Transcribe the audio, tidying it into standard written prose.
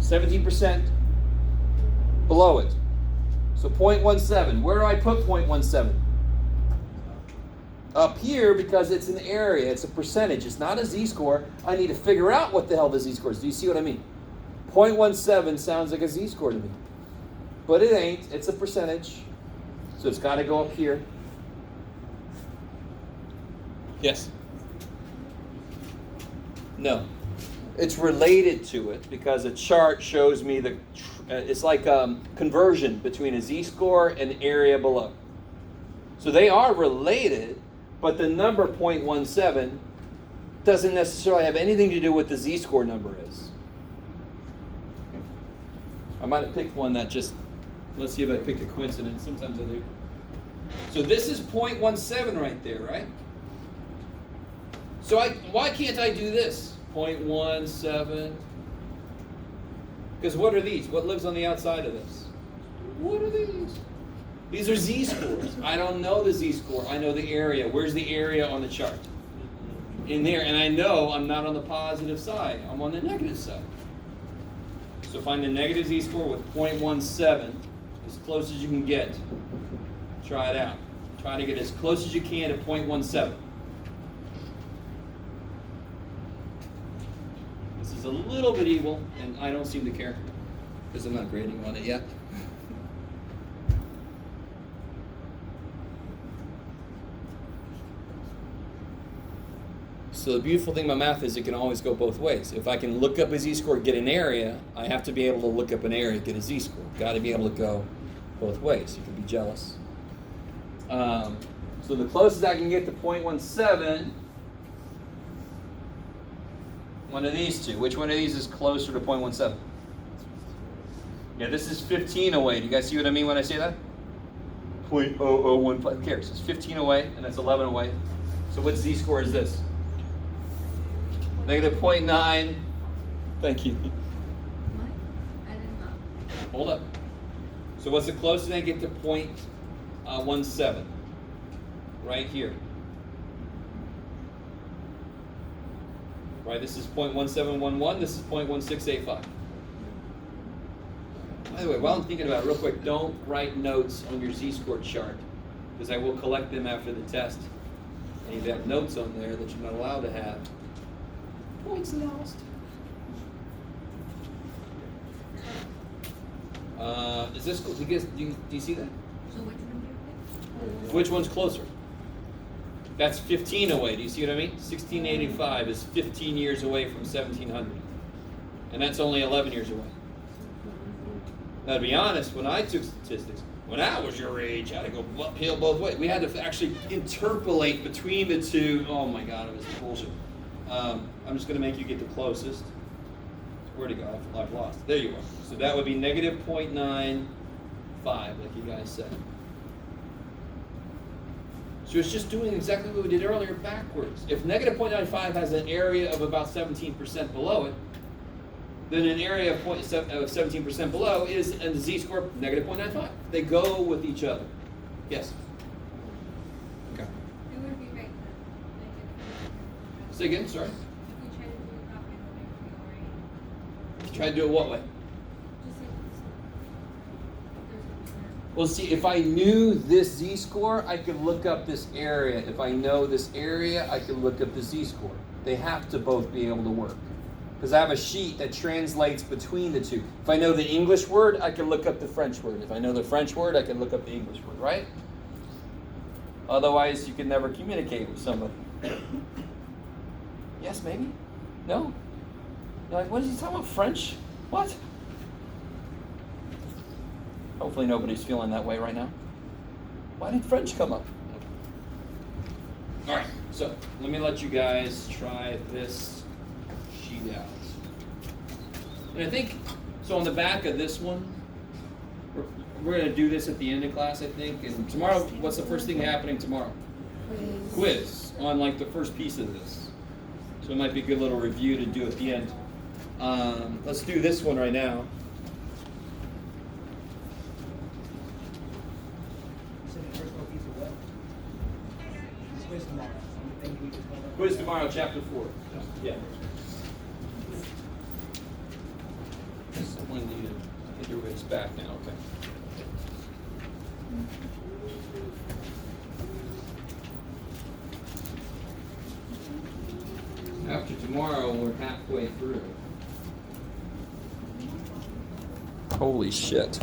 17% below it. So 0.17. Where do I put 0.17? Up here, because it's an area, it's a percentage, it's not a z-score. I need to figure out what the hell the z-score is. Do you see what I mean? 0.17 sounds like a z-score to me. But it ain't, it's a percentage. So it's got to go up here. Yes? No. It's related to it because a chart shows me it's like conversion between a z-score and area below. So they are related, but the number 0.17 doesn't necessarily have anything to do with the z-score number is. I might have picked one that just, let's see if I picked a coincidence. Sometimes I do. So this is 0.17 right there, right? So why can't I do this? 0.17. Because what are these? What lives on the outside of this? What are these? These are z-scores. I don't know the z-score. I know the area. Where's the area on the chart? In there. And I know I'm not on the positive side. I'm on the negative side. So find the negative z-score with 0.17, as close as you can get. Try it out. Try to get as close as you can to 0.17. This is a little bit evil, and I don't seem to care because I'm not grading on it yet. So the beautiful thing about math is it can always go both ways. If I can look up a z-score, get an area, I have to be able to look up an area, get a z-score. Got to be able to go both ways. You can be jealous. So the closest I can get to 0.17, one of these two. Which one of these is closer to 0.17? Yeah, this is 15 away. Do you guys see what I mean when I say that? 0.0015. Who cares? It's 15 away, and that's 11 away. So what z-score is this? Negative 0.9. Thank you. I did not. Hold up. So what's the closest I get to 0.17? Right here. Right, this is 0.1711, this is 0.1685. By the way, while I'm thinking about it real quick, don't write notes on your z-score chart, because I will collect them after the test. And if you have notes on there that you're not allowed to have, points lost. Is this cool? Do you see that? So which one do you pick? Which one's closer? That's 15 away. Do you see what I mean? 1685 is 15 years away from 1700. And that's only 11 years away. Now, to be honest, when I took statistics, when I was your age, I had to go uphill both ways. We had to actually interpolate between the two. Oh my God, it was bullshit. I'm just going to make you get the closest. Where'd it go? I've lost. There you are. So that would be negative 0.95, like you guys said. So it's just doing exactly what we did earlier backwards. If negative 0.95 has an area of about 17% below it, then an area of 17% below is a z-score negative 0.95. They go with each other. Yes? Okay. It would be right then. Say again, sorry. If you try to do it that way, it would be alright. Try to do it what way? Just like this. Well, see, if I knew this z-score, I could look up this area. If I know this area, I could look up the z-score. They have to both be able to work. Because I have a sheet that translates between the two. If I know the English word, I can look up the French word. If I know the French word, I can look up the English word, right? Otherwise, you can never communicate with somebody. Yes, maybe? No? You're like, what is he talking about? French? What? Hopefully nobody's feeling that way right now. Why did French come up? All right, so let me let you guys try this sheet out. And I think, so on the back of this one, we're going to do this at the end of class, I think. And tomorrow, what's the first thing happening tomorrow? Quiz on like the first piece of this. So it might be a good little review to do at the end. Let's do this one right now. Quiz tomorrow, chapter 4. Yeah. When needed. I think everybody's back now, okay. After tomorrow, we're halfway through. Holy shit.